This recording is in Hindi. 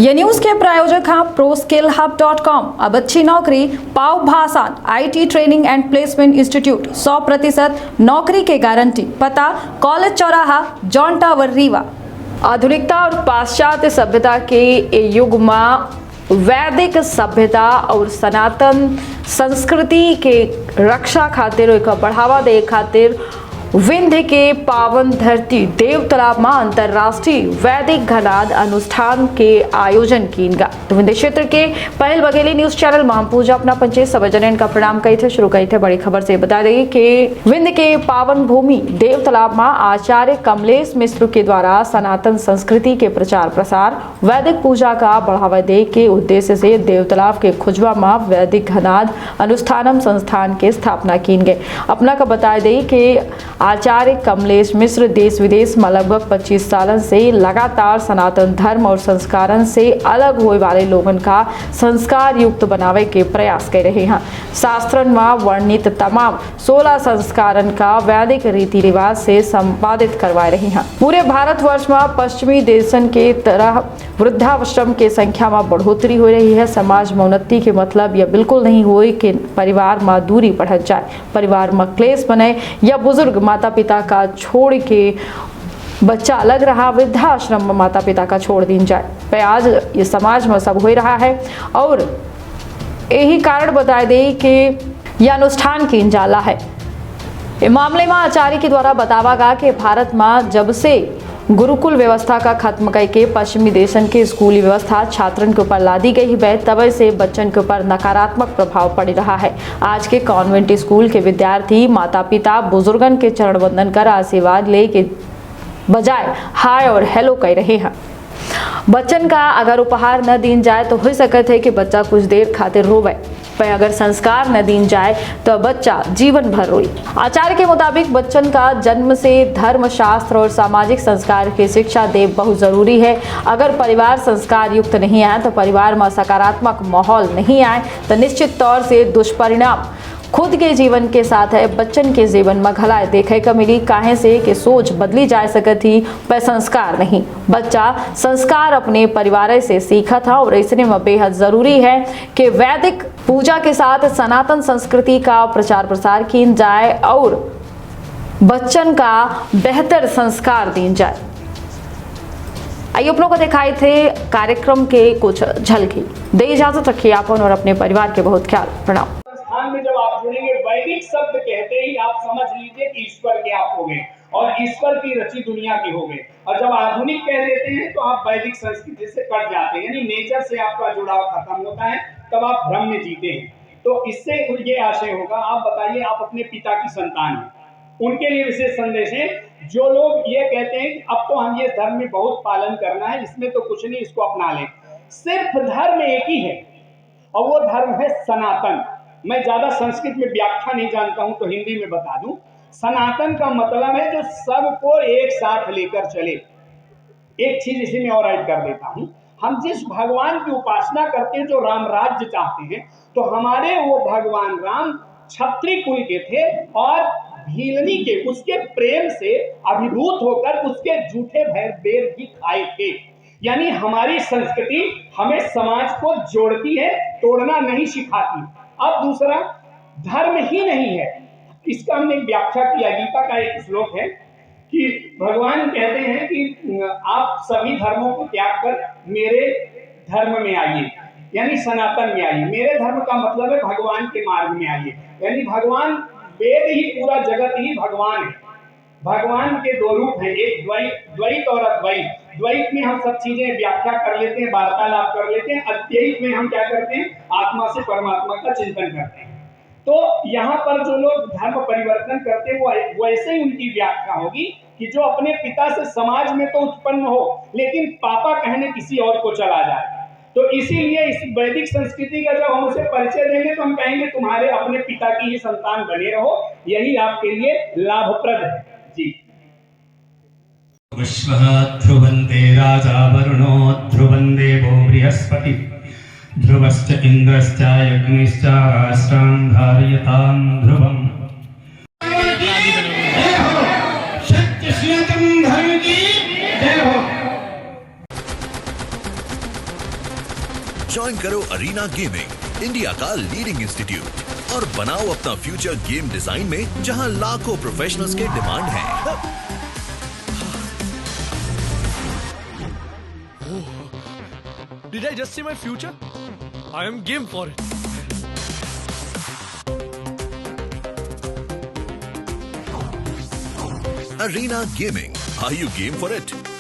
ये न्यूज के प्रायोजक हैं ProSkillHub.com। अब अच्छी नौकरी पाओ भाषण IT training and placement institute 100% नौकरी के गारंटी। पता कॉलेज चौराहा जॉन टावर रीवा। आधुनिकता और पाश्चात्य सभ्यता के युग में वैदिक सभ्यता और सनातन संस्कृति के रक्षा खातिर एक बढ़ावा दे खातिर विंध्य के पावन धरती देव तालाब में अंतर्राष्ट्रीय वैदिक घनाद अनुष्ठान के आयोजन किया। तो विंध्य क्षेत्र के पहल बघेली न्यूज चैनल में पूजा अपना पंचे सब जनन का प्रणाम कही थे। शुरू कही थे बड़ी खबर से बता दें कि विंध्य के पावन भूमि देव तालाब में आचार्य कमलेश मिश्र के द्वारा सनातन संस्कृति के प्रचार प्रसार वैदिक पूजा का बढ़ावा दे के उद्देश्य से देव तालाब के खुजवा में वैदिक घनाद अनुष्ठानम संस्थान के स्थापना की गई। अपना का बता दें कि आचार्य कमलेश मिश्र देश विदेश में लगभग 25 सालन से लगातार सनातन धर्म और संस्कारन से अलग होने वाले लोगों का संस्कार युक्त बनावे के प्रयास कर रहे हैं। शास्त्रन में वर्णित तमाम 16 संस्कारन का वैदिक रीति रिवाज से संपादित करवा रहे हैं। पूरे भारतवर्ष में पश्चिमी देशन के तरह वृद्धाश्रम के संख्या में बढ़ोतरी हो रही है। समाज में उन्नति के मतलब यह बिल्कुल नहीं हो कि परिवार में दूरी बढ़ जाए, परिवार में क्लेश बने या बुजुर्ग माता पिता का छोड़ के बच्चा अलग रहा, वृद्धाश्रम में माता पिता का छोड़ दी जाए। पर आज ये समाज में सब हो रहा है और यही कारण बता दे कि यह अनुष्ठान की जाला है। इस मामले में आचार्य के द्वारा बतावा गया कि भारत में जब से गुरुकुल व्यवस्था का खत्म करके पश्चिमी देशन की स्कूली व्यवस्था छात्रन के ऊपर लादी गई है, तब से बच्चन के ऊपर नकारात्मक प्रभाव पड़ रहा है। आज के कॉन्वेंट स्कूल के विद्यार्थी माता पिता बुजुर्गन के चरण वंदन कर आशीर्वाद ले के बजाय हाय और हेलो कह रहे हैं। बच्चन का अगर उपहार न दीन जाए तो हो सकता है कि बच्चा कुछ देर खातिर रोवे, पर अगर संस्कार न दीन जाए तो बच्चा जीवन भर रोई। आचार्य के मुताबिक बच्चन का जन्म से धर्म शास्त्र और सामाजिक संस्कार की शिक्षा दे बहुत जरूरी है। अगर परिवार संस्कार युक्त नहीं आए तो परिवार में सकारात्मक माहौल नहीं आए तो निश्चित तौर से दुष्परिणाम खुद के जीवन के साथ है बच्चन के जीवन में घलाए देखे का मिली। काहे से कि सोच बदली जा सकती पर संस्कार नहीं। बच्चा संस्कार अपने परिवार से सीखा था और इसने में बेहद जरूरी है कि वैदिक पूजा के साथ सनातन संस्कृति का प्रचार प्रसार किया जाए और बच्चन का बेहतर संस्कार दी जाए। आइए आप लोगों को दिखाए थे कार्यक्रम के कुछ झलकी। दे इजाजत रखिए आपन और अपने परिवार के बहुत ख्याल। प्रणाम। में जब आप जुड़ेंगे वैदिक शब्द कहते ही आप समझ लीजिए कि ईश्वर के आप हो गए और ईश्वर की रची दुनिया के हो गए। और जब आधुनिक कह देते हैं तो आप वैदिक संस्कृति से कट जाते हैं, यानी नेचर से आपका जुड़ाव खत्म होता है, तब आप भ्रम में जीते हैं। तो इससे ये आशय होगा, आप बताइए आप अपने पिता की संतान हैं, उनके लिए विशेष संदेश है। जो लोग ये कहते हैं कि अब तो हम ये धर्म में बहुत पालन करना है, इसमें तो कुछ नहीं, इसको अपना लें। सिर्फ धर्म एक ही है और वो धर्म है सनातन। मैं ज्यादा संस्कृत में व्याख्या नहीं जानता हूं तो हिंदी में बता दूं। सनातन का मतलब है जो सबको एक साथ लेकर चले। एक चीज इसी में और ऐड कर देता हूं, हम जिस भगवान की उपासना करते हैं, जो राम राज्य चाहते हैं, तो हमारे वो भगवान राम क्षत्रिय कुल के थे और भीलनी के उसके प्रेम से अभिभूत होकर उसके जूठे बेर भी खाए थे। यानी हमारी संस्कृति हमें समाज को जोड़ती है, तोड़ना नहीं सिखाती। अब दूसरा, धर्म ही नहीं है, इसका हमने व्याख्या किया। गीता का एक श्लोक है कि भगवान कहते हैं कि आप सभी धर्मों को त्याग कर मेरे धर्म में आइए, यानी सनातन में आइए। मेरे धर्म का मतलब है भगवान के मार्ग में आइए, यानी भगवान वेद ही, पूरा जगत ही भगवान है। भगवान के दो रूप हैं, एक द्वैत और अद्वैत। द्वैत में हम सब चीजें व्याख्या कर लेते हैं, वार्तालाप कर लेते हैं। अद्वैत में हम क्या करते हैं, आत्मा से परमात्मा का चिंतन करते हैं। तो यहाँ पर जो लोग धर्म परिवर्तन करते हैं वो वैसे ही उनकी व्याख्या होगी कि जो अपने पिता से समाज में तो उत्पन्न हो लेकिन पापा कहने किसी और को चला जाए। तो इसीलिए इस वैदिक संस्कृति का जब हम उसे परिचय देंगे तो हम कहेंगे तुम्हारे अपने पिता की ही संतान बने रहो, यही आपके लिए लाभप्रद है। जी। विश्वः ध्रुवन्ते राजा वरुणो ध्रुवं देवो बृहस्पति ध्रुवश्च इन्द्रश्च यज्ञश्च राष्ट्रां धारयतां ध्रुवम्। जय हो सत्य सनातन धर्म की जय हो। ज्वाइन करो अरीना गेमिंग, इंडिया का लीडिंग इंस्टीट्यूट, और बनाओ अपना फ्यूचर गेम डिजाइन में जहां लाखों प्रोफेशनल्स के डिमांड है। Did I just see my future? I am game for it. Arena Gaming. Are you game for it?